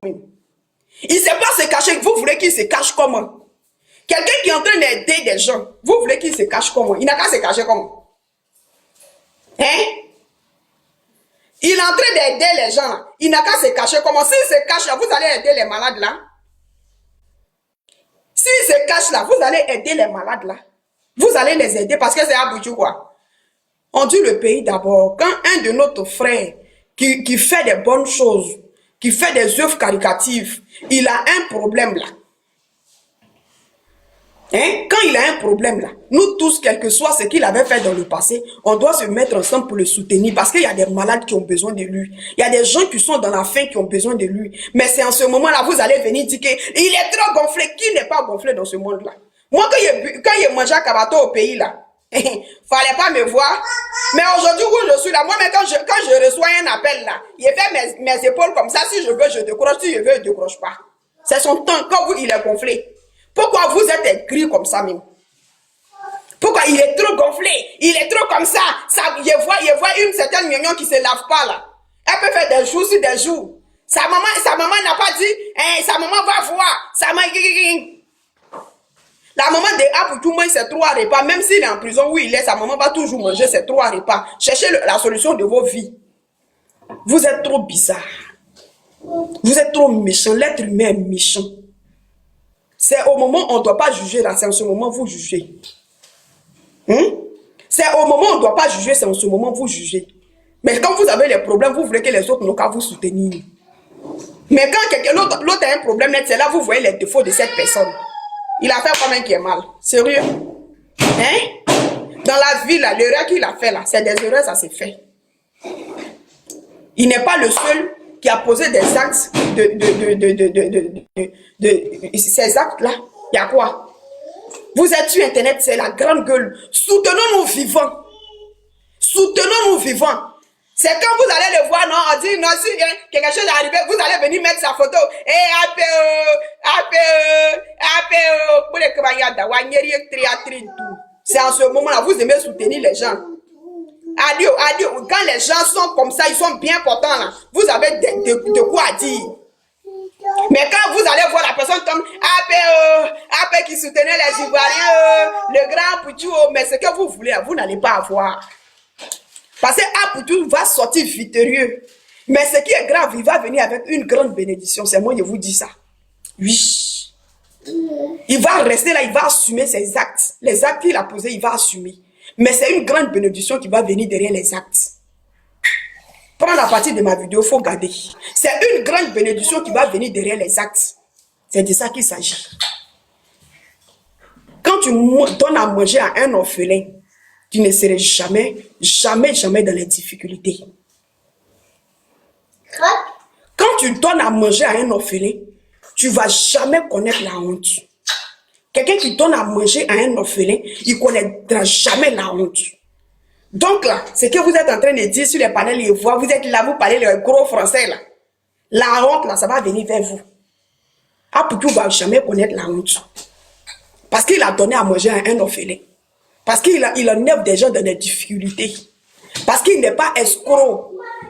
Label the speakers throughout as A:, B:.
A: Il ne sait pas se cacher. Vous voulez qu'il se cache comment? Quelqu'un qui est en train d'aider des gens, vous voulez qu'il se cache comment? Il n'a qu'à se cacher comment? Hein? Il est en train d'aider les gens là. Il n'a qu'à se cacher comment? S'il se cache là, vous allez aider les malades là. S'il se cache là, vous allez aider les malades là. Vous allez les aider parce que c'est Abuja quoi. On dit le pays d'abord. Quand un de nos frères qui fait des bonnes choses, qui fait des œuvres caritatives, il a un problème là. Hein? Quand il a un problème là, nous tous, quel que soit ce qu'il avait fait dans le passé, on doit se mettre ensemble pour le soutenir parce qu'il y a des malades qui ont besoin de lui. Il y a des gens qui sont dans la faim qui ont besoin de lui. Mais c'est en ce moment-là, vous allez venir dire qu'il est trop gonflé. Qui n'est pas gonflé dans ce monde-là? Moi, quand il mangeait à Kabato au pays là, fallait pas me voir. Mais aujourd'hui où je suis là, moi, mais quand je reçois un appel là, il fait mes épaules comme ça. Si je veux, je décroche. Si je veux, je décroche pas. C'est son temps. Quand vous, il est gonflé. Pourquoi vous êtes écrit comme ça même? Pourquoi il est trop gonflé? Il est trop comme ça. Je vois une certaine mignon qui se lave pas là. Elle peut faire des jours sur des jours. Sa maman n'a pas dit, hein, sa maman va voir. La maman de Aboutou mange ses 3 repas. Même s'il est en prison où il est, sa maman va toujours manger ses 3 repas. Cherchez la solution de vos vies. Vous êtes trop bizarre. Vous êtes trop méchant. L'être humain est méchant. C'est au moment où on ne doit pas juger là, c'est en ce moment où vous jugez. C'est au moment où on ne doit pas juger, c'est en ce moment où vous jugez. Mais quand vous avez les problèmes, vous voulez que les autres n'ont qu'à vous soutenir. Mais quand l'autre a un problème, c'est là que vous voyez les défauts de cette personne. Il a fait comme un qui est mal. Sérieux? Hein? Dans la vie, là, l'erreur qu'il a fait là, c'est des erreurs, ça s'est fait. Il n'est pas le seul qui a posé des actes ces actes-là. Il y a quoi? Vous êtes sur Internet, c'est la grande gueule. Soutenons-nous vivants. Soutenons-nous vivants. C'est quand vous allez le voir, non, on dit, non, si quelque chose est arrivé, vous allez venir mettre sa photo. C'est en ce moment-là, vous aimez soutenir les gens. Adieu. Quand les gens sont comme ça, ils sont bien portants là. Vous avez de quoi dire. Mais quand vous allez voir la personne comme AP qui soutenait les Ivoiriens, le grand Poutou, mais ce que vous voulez, vous n'allez pas avoir. Parce que Poutou va sortir victorieux. Mais ce qui est grave, il va venir avec une grande bénédiction. C'est moi, je vous dis ça. Oui. Il va rester là, il va assumer ses actes. Les actes qu'il a posés, il va assumer. Mais c'est une grande bénédiction qui va venir derrière les actes. Prends la partie de ma vidéo, il faut garder. C'est une grande bénédiction qui va venir derrière les actes. C'est de ça qu'il s'agit. Quand tu donnes à manger à un orphelin, tu ne seras jamais dans les difficultés. Quand tu donnes à manger à un orphelin, tu ne vas jamais connaître la honte. Quelqu'un qui donne à manger à un orphelin, il ne connaîtra jamais la honte. Donc là, ce que vous êtes en train de dire sur les panels, les voix, vous êtes là, vous parlez le gros français là. La honte là, ça va venir vers vous. Poutou ne va jamais connaître la honte. Parce qu'il a donné à manger à un orphelin. Parce qu'il enlève des gens dans des difficultés. Parce qu'il n'est pas escroc.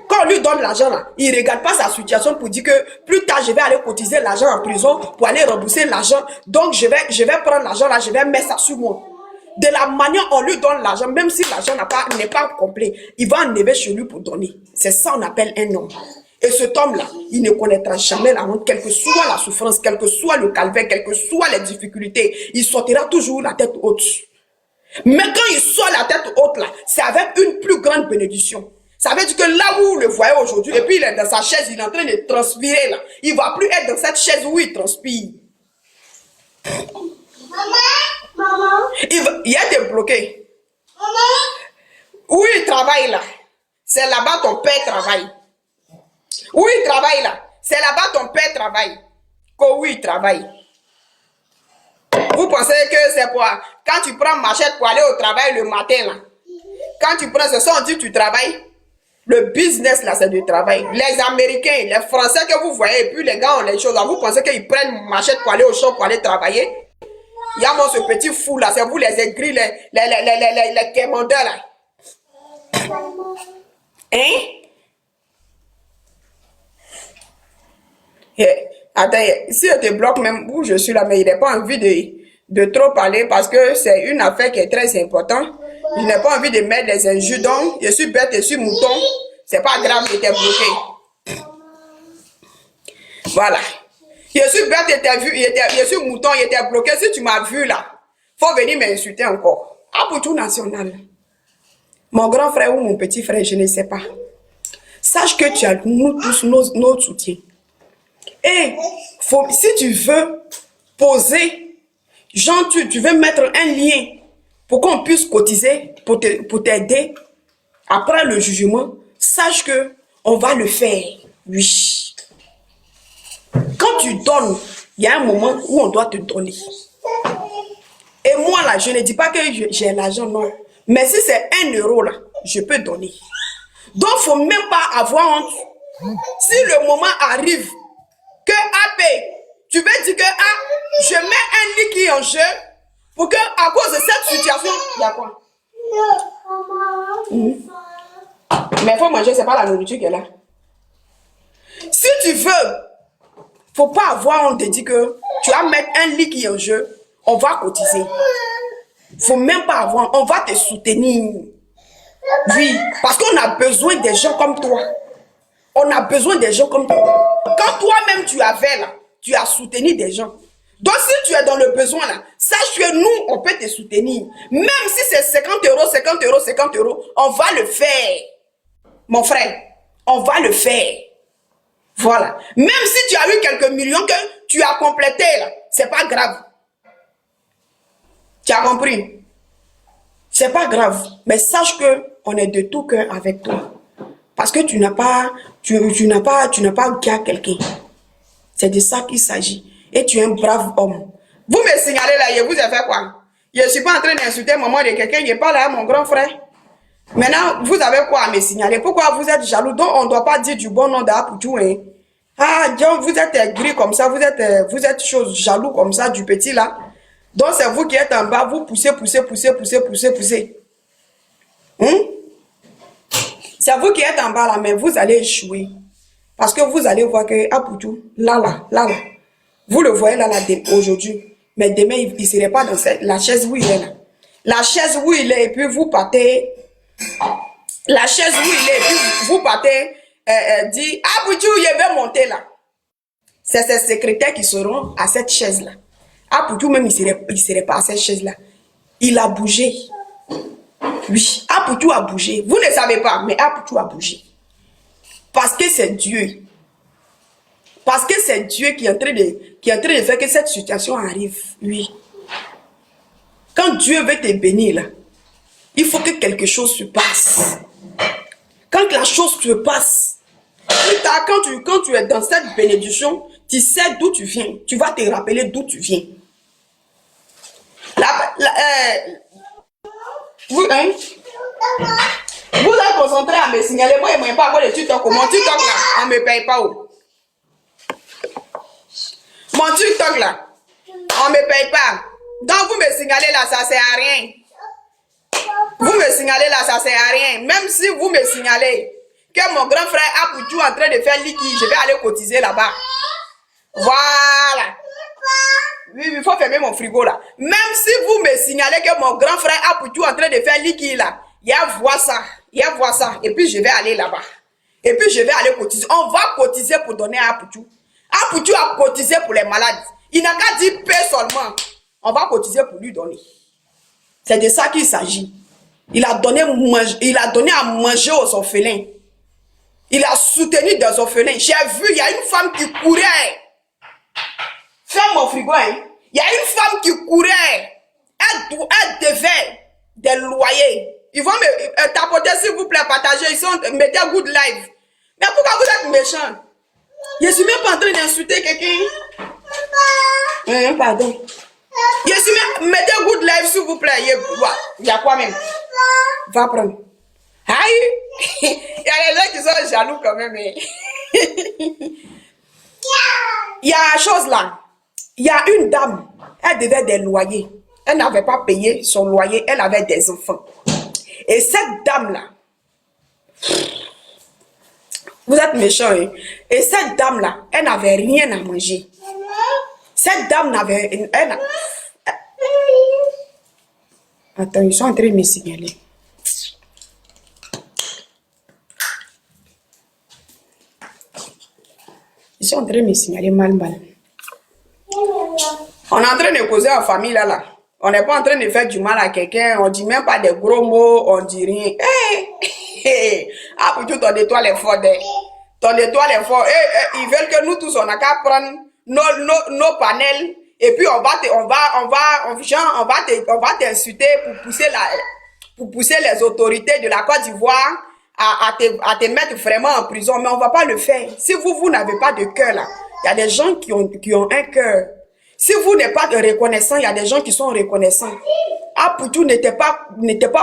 A: Quand on lui donne l'argent là, il ne regarde pas sa situation pour dire que plus tard je vais aller cotiser l'argent en prison pour aller rembourser l'argent. Donc je vais prendre l'argent là, je vais mettre ça sur moi. De la manière on lui donne l'argent, même si l'argent n'est pas complet, il va enlever chez lui pour donner. C'est ça qu'on appelle un homme. Et cet homme-là, il ne connaîtra jamais la honte, quelle que soit la souffrance, quel que soit le calvaire, quelles que soient les difficultés. Il sortira toujours la tête haute. Mais quand il sort la tête haute là, c'est avec une plus grande bénédiction. Ça veut dire que là où vous le voyez aujourd'hui, et puis il est dans sa chaise, il est en train de transpirer là. Il ne va plus être dans cette chaise où il transpire. Maman. Il a été bloqué. Maman. Où il travaille là, c'est là-bas ton père travaille. Où il travaille là, c'est là-bas ton père travaille. Où il travaille. Vous pensez que c'est pour... Quand tu prends machette pour aller au travail le matin là, quand tu prends ce son, on dit tu travailles. Le business là, c'est du travail. Les Américains, les Français que vous voyez, et puis les gars ont les choses là, vous pensez qu'ils prennent machette pour aller au champ pour aller travailler? Il y a moi ce petit fou là, c'est vous les aigris, les commandeurs là. Hein? Attends, si je te bloque même où je suis là, mais il n'a pas envie de trop parler parce que c'est une affaire qui est très importante. Je n'ai pas envie de mettre des injures. Donc, je suis bête, je suis mouton. C'est pas grave, j'étais bloqué. Voilà. Je suis bête, je suis mouton, il était bloqué. Si tu m'as vu là, faut venir m'insulter encore. Ah, pour tout national. Mon grand frère ou mon petit frère, je ne sais pas. Sache que tu as nous tous nos soutiens. Et si tu veux poser, genre tu veux mettre un lien pour qu'on puisse cotiser, pour t'aider après le jugement, sache que on va le faire. Oui. Quand tu donnes, il y a un moment où on doit te donner. Et moi là, je ne dis pas que j'ai l'argent, non. Mais si c'est 1 € là, je peux donner. Donc, il ne faut même pas avoir honte. Si le moment arrive que AP, tu veux dire que je mets un liquide en jeu pour que, à cause de cette situation, il y a quoi? Mais il faut manger, c'est pas la nourriture qui est là. Si tu veux, faut pas avoir honte de dire que tu vas mettre un liquide en jeu, on va cotiser. Faut même pas avoir, on va te soutenir. Oui, parce qu'on a besoin des gens comme toi. On a besoin des gens comme toi. Quand toi-même tu avais là, tu as soutenu des gens. Donc si tu es dans le besoin là, sache que nous, on peut te soutenir. Même si c'est 50 €, 50 €, 50 €, on va le faire. Mon frère, on va le faire. Voilà. Même si tu as eu quelques millions que tu as complété là, c'est pas grave. Tu as compris? C'est pas grave. Mais sache que on est de tout cœur avec toi. Parce que tu n'as pas gagné quelqu'un. C'est de ça qu'il s'agit. Et tu es un brave homme. Vous me signalez là, je vous ai fait quoi? Je ne suis pas en train d'insulter maman de quelqu'un, je parle à mon grand frère. Maintenant, vous avez quoi à me signaler? Pourquoi vous êtes jaloux? Donc, on ne doit pas dire du bon nom d'Apoutou. Hein? Ah, donc vous êtes gris comme ça, vous êtes jaloux comme ça du petit là. Donc, c'est vous qui êtes en bas, vous poussez. C'est vous qui êtes en bas là, mais vous allez échouer. Parce que vous allez voir que Apoutou, là, vous le voyez là, aujourd'hui. Mais demain, il ne serait pas dans la chaise où il est là. La chaise où il est, et puis vous partez. La chaise où il est, et puis vous partez, dit, Apoutou, je vais monter là. C'est ses secrétaires qui seront à cette chaise-là. Apoutou même, il serait pas à cette chaise-là. Il a bougé. Oui, Apoutou a bougé. Vous ne savez pas, mais Apoutou a bougé. Parce que c'est Dieu. Parce que c'est Dieu qui est en train de faire que cette situation arrive. Oui. Quand Dieu veut te bénir, là, il faut que quelque chose se passe. Quand la chose se passe, plus tard, quand tu es dans cette bénédiction, tu sais d'où tu viens. Tu vas te rappeler d'où tu viens. Vous êtes concentré à me signaler. Moi, je ne sais pas quoi de TikTok. Mon TikTok là, on ne me paye pas. Mon TikTok là, on ne me paye pas. Donc vous me signalez là, ça ne sert à rien. Vous me signalez là, ça ne sert à rien. Même si vous me signalez que mon grand frère Apoutou est en train de faire liquide, je vais aller cotiser là-bas. Voilà. Oui, il faut fermer mon frigo là. Même si vous me signalez que mon grand frère Apoutou est en train de faire liquide là, il y a voir ça. Et puis je vais aller là-bas. Et puis je vais aller cotiser. On va cotiser pour donner à Apoutou. Apoutou a cotisé pour les malades. Il n'a qu'à dire paix seulement. On va cotiser pour lui donner. C'est de ça qu'il s'agit. Il a donné à manger aux orphelins. Il a soutenu des orphelins. J'ai vu, il y a une femme qui courait. Ferme mon frigo, hein. Il y a une femme qui courait. Elle devait des loyers. Ils vont me tapoter, s'il vous plaît, partager. Mettez good live. Mais pourquoi vous êtes méchant? Je ne suis même pas en train d'insulter quelqu'un. Pardon. Je suis même... Mettez good live, s'il vous plaît. Il y a quoi même? Va prendre. Aïe. Il y a des gens qui sont jaloux quand même. Il y a une chose là. Il y a une dame. Elle devait des loyers. Elle n'avait pas payé son loyer. Elle avait des enfants. Et cette dame là, Vous êtes méchants, hein? Et cette dame-là, elle n'avait rien à manger. Cette dame n'avait... Attends, ils sont en train de me signaler. Ils sont en train de me signaler mal. On est en train de causer en famille là. On n'est pas en train de faire du mal à quelqu'un. On dit même pas des gros mots. On dit rien. Ah, pour tout, ton étoile est forte. Ton étoile est forte. Ils veulent que nous tous, on n'a qu'à prendre nos panels. Et puis, on va t'insulter pour pousser les autorités de la Côte d'Ivoire à te mettre vraiment en prison. Mais on va pas le faire. Si vous n'avez pas de cœur là, il y a des gens qui ont un cœur. Si vous n'êtes pas reconnaissant, il y a des gens qui sont reconnaissants. Apoutou n'était pas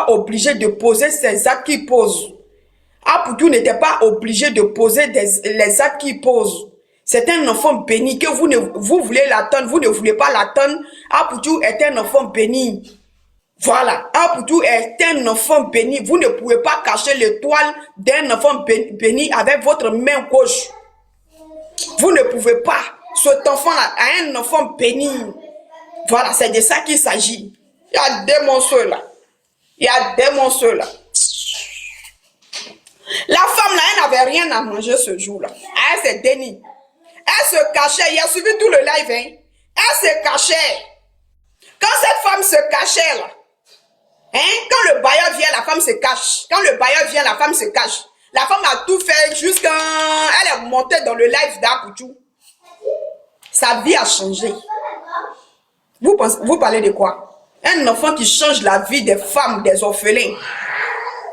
A: obligé de poser ces actes qu'il pose. Apoutou n'était pas obligé de poser les actes qu'il pose. C'est un enfant béni que vous voulez l'attendre, vous ne voulez pas l'attendre. Apoutou est un enfant béni. Voilà, Apoutou est un enfant béni. Vous ne pouvez pas cacher l'étoile d'un enfant béni avec votre main gauche. Vous ne pouvez pas. Cet enfant-là a un enfant béni. Voilà, c'est de ça qu'il s'agit. Il y a des monstres là. Il y a des monstres là. La femme là, elle n'avait rien à manger ce jour-là. Elle s'est dénie. Elle se cachait. Il a suivi tout le live. Hein. Elle se cachait. Quand cette femme se cachait là, hein, quand le bailleur vient, la femme se cache. Quand le bailleur vient, la femme se cache. La femme a tout fait jusqu'à... Elle est montée dans le live d'Apoutou. Sa vie a changé. Vous parlez de quoi? Un enfant qui change la vie des femmes, des orphelins.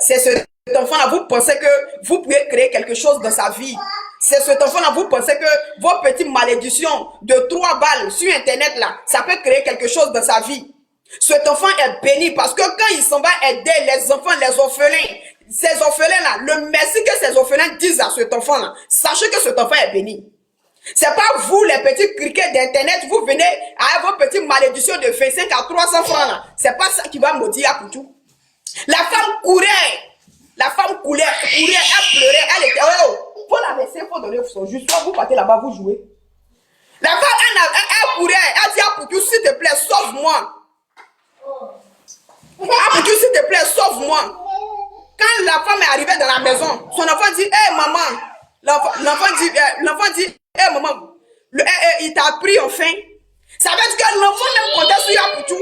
A: C'est cet enfant-là, vous pensez que vous pouvez créer quelque chose dans sa vie. C'est cet enfant-là, vous pensez que vos petites malédictions de 3 balles sur Internet, là, ça peut créer quelque chose dans sa vie. Cet enfant est béni parce que quand il s'en va aider les enfants, les orphelins, ces orphelins-là, le merci que ces orphelins disent à cet enfant-là, sachez que cet enfant est béni. C'est pas vous, les petits criquets d'Internet, vous venez à vos petites malédictions de 25 à 300 francs là. C'est pas ça qui va maudire Apoutou. La femme courait. La femme courait, elle pleurait, elle était... Oh, faut la laisser, faut donner son jus. Soit vous partez là-bas, vous jouez. La femme, elle courait, elle dit Apoutou, s'il te plaît, sauve-moi. Apoutou, s'il te plaît, sauve-moi. Quand la femme est arrivée dans la maison, son enfant dit, hé maman. L'enfant dit, hé maman, il t'a pris enfin. Ça veut dire que l'enfant même comptait sur Apoutou.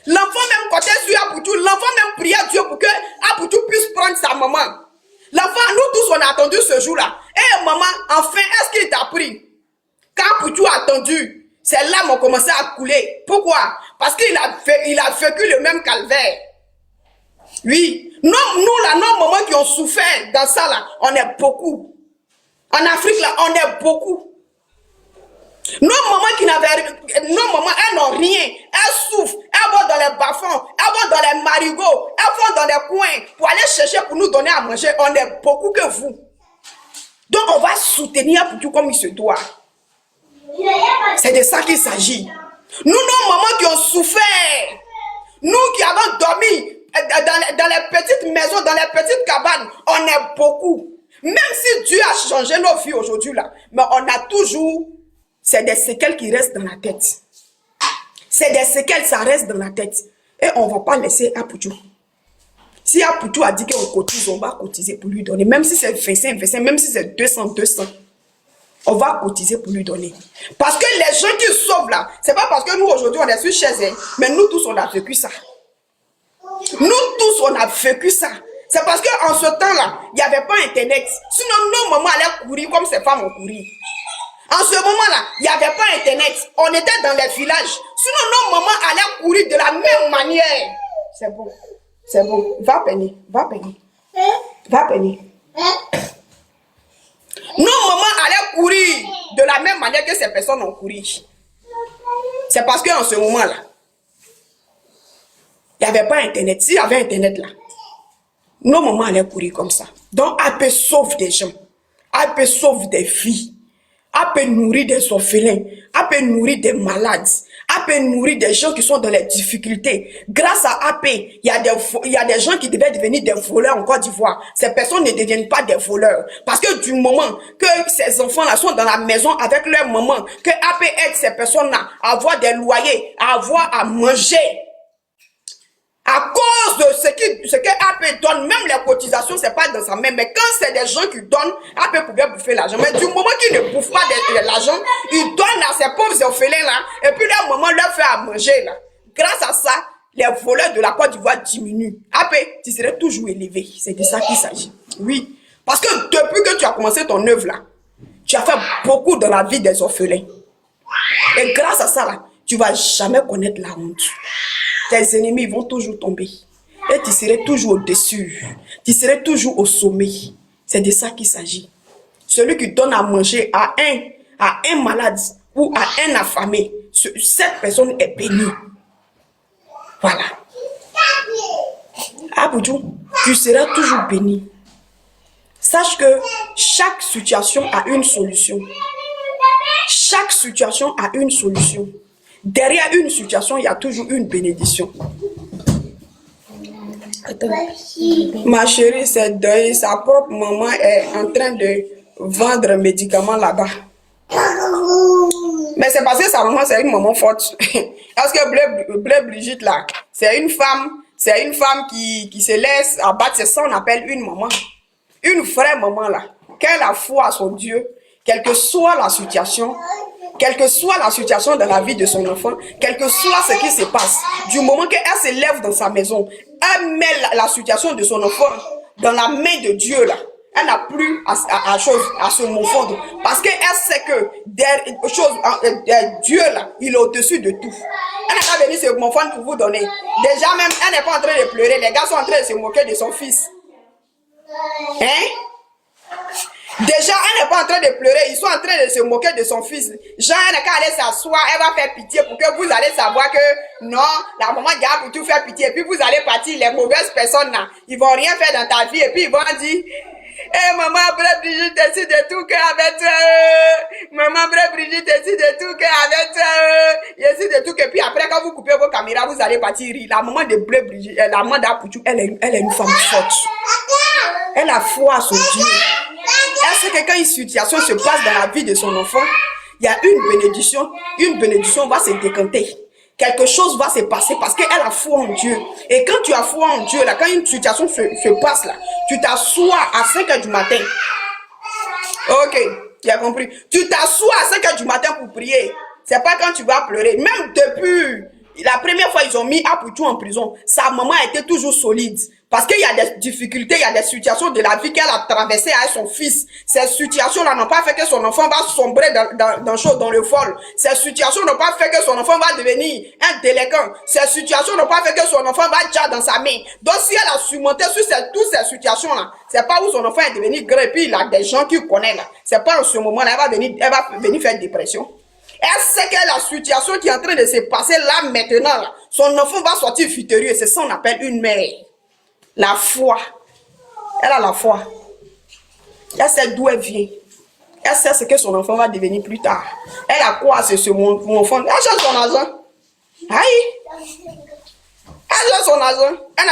A: L'enfant même comptait sur Apoutou. L'enfant même priait Dieu pour que Apoutou puisse prendre sa maman. L'enfant, nous tous, on a attendu ce jour-là. Hé maman, enfin, est-ce qu'il t'a pris? Quand Apoutou a attendu, ses larmes ont commencé à couler. Pourquoi? Parce qu'il a vécu le même calvaire. Oui. Nous là, nos mamans qui ont souffert dans ça là, on est beaucoup. En Afrique là, on est beaucoup. Nos mamans elles n'ont rien. Elles souffrent. Elles vont dans les bas-fonds. Elles vont dans les marigots. Elles vont dans les coins pour aller chercher pour nous donner à manger. On est beaucoup que vous. Donc on va soutenir pour tout comme il se doit. C'est de ça qu'il s'agit. Nous, nos mamans qui ont souffert. Nous qui avons dormi dans les petites maisons, dans les petites cabanes, on est beaucoup. Même si Dieu a changé nos vies aujourd'hui là, mais on a toujours, c'est des séquelles qui restent dans la tête. C'est des séquelles, ça reste dans la tête. Et on ne va pas laisser Apoutou. Si Apoutou a dit qu'on cotise, on va cotiser pour lui donner. Même si c'est 25, même si c'est 200. On va cotiser pour lui donner. Parce que les gens qui sauvent là, c'est pas parce que nous aujourd'hui on est sur chaise, hein, mais nous tous on a vécu ça. Nous tous on a vécu ça. C'est parce qu'en ce temps-là, il n'y avait pas Internet. Sinon, nos mamans allaient courir comme ces femmes ont couru. En ce moment-là, il n'y avait pas Internet. On était dans les villages. Sinon, nos mamans allaient courir de la même manière. C'est bon. C'est bon. Va, Penny. Va, Penny. Va, Penny. Nos mamans allaient courir de la même manière que ces personnes ont couru. C'est parce qu'en ce moment-là, il n'y avait pas Internet. S'il y avait Internet là, nos mamans allaient courir comme ça. Donc, elle peut sauver des gens. Elle peut sauver des filles. Elle peut nourrir des orphelins. Elle peut nourrir des malades. Elle AP nourrit des gens qui sont dans les difficultés. Grâce à AP, il y a des gens qui devaient devenir des voleurs en Côte d'Ivoire. Ces personnes ne deviennent pas des voleurs. Parce que du moment que ces enfants-là sont dans la maison avec leur maman, que AP aide ces personnes-là à avoir des loyers, à avoir à manger, à cause de ce que AP donne, même les cotisations, c'est pas dans sa main. Mais quand c'est des gens qui donnent, AP pouvait bouffer l'argent. Mais du moment qu'ils ne bouffent pas l'argent, ils donnent à ces pauvres orphelins-là, et puis leur maman leur fait à manger, là. Grâce à ça, les voleurs de la Côte d'Ivoire diminuent. AP, tu serais toujours élevé. C'est de ça qu'il s'agit. Oui. Parce que depuis que tu as commencé ton œuvre, là, tu as fait beaucoup dans la vie des orphelins. Et grâce à ça, là, tu vas jamais connaître la honte. Tes ennemis vont toujours tomber. Et tu serais toujours au-dessus. Tu serais toujours au sommet. C'est de ça qu'il s'agit. Celui qui donne à manger à un malade ou à un affamé, cette personne est bénie. Voilà. Aboudjou, tu seras toujours béni. Sache que chaque situation a une solution. Chaque situation a une solution. Derrière une situation, il y a toujours une bénédiction. Attends. Ma chérie, c'est deuil. Sa propre maman est en train de vendre un médicament là-bas. Mais c'est parce que sa maman, c'est une maman forte. Parce que Bleu Brigitte, là, c'est une femme qui se laisse abattre. C'est ça qu'on appelle une maman. Une vraie maman, là. Qu'elle a foi à son Dieu, quelle que soit la situation, dans la vie de son enfant, quel que soit ce qui se passe, du moment qu'elle se lève dans sa maison, elle met la situation de son enfant dans la main de Dieu, là. Elle n'a plus à se confondre. Parce qu'elle sait que Dieu, là, il est au-dessus de tout. Elle n'a pas venu se confondre pour vous donner. Déjà même, elle n'est pas en train de pleurer. Les gars sont en train de se moquer de son fils. Hein? Déjà, elle n'est pas en train de pleurer, ils sont en train de se moquer de son fils. Jean, elle n'a qu'à aller s'asseoir, elle va faire pitié pour que vous allez savoir que non, la maman Dia pour tout faire pitié. Et puis vous allez partir, les mauvaises personnes là, ils vont rien faire dans ta vie. Et puis ils vont dire, maman, Bleu Brigitte décide de tout cœur avec toi. Maman, Bleu Brigitte décide de tout cœur avec toi. Décide de tout. Et puis après, quand vous coupez vos caméras, vous allez partir rire. La maman de Bleu Brigitte, la maman d'Apoutou, elle est une femme forte. Elle a foi à son Dieu. Elle sait que quand une situation se passe dans la vie de son enfant, il y a une bénédiction va se décanter. Quelque chose va se passer parce qu'elle a foi en Dieu. Et quand tu as foi en Dieu, là, quand une situation se passe là, tu t'assois à 5 h du matin. Ok, tu as compris. Tu t'assois à 5 h du matin pour prier. C'est pas quand tu vas pleurer. Même depuis la première fois, ils ont mis Apoutou en prison. Sa maman était toujours solide. Parce qu'il y a des difficultés, il y a des situations de la vie qu'elle a traversées avec son fils. Ces situations-là n'ont pas fait que son enfant va sombrer dans le vol. Ces situations n'ont pas fait que son enfant va devenir un délinquant. Ces situations n'ont pas fait que son enfant va déjà dans sa main. Donc si elle a surmonté sur toutes ces situations-là, c'est pas où son enfant est devenu grand et puis il a des gens qui connaissent là. C'est pas en ce moment-là, elle va venir faire dépression. Elle sait que la situation qui est en train de se passer là maintenant, là, son enfant va sortir victorieux. C'est ça qu'on appelle une mère. La foi. Elle a la foi. Elle sait d'où elle vient. Elle sait ce que son enfant va devenir plus tard. Elle a quoi c'est ce mon enfant. Elle cherche son argent. Aïe. Elle cherche son argent. Elle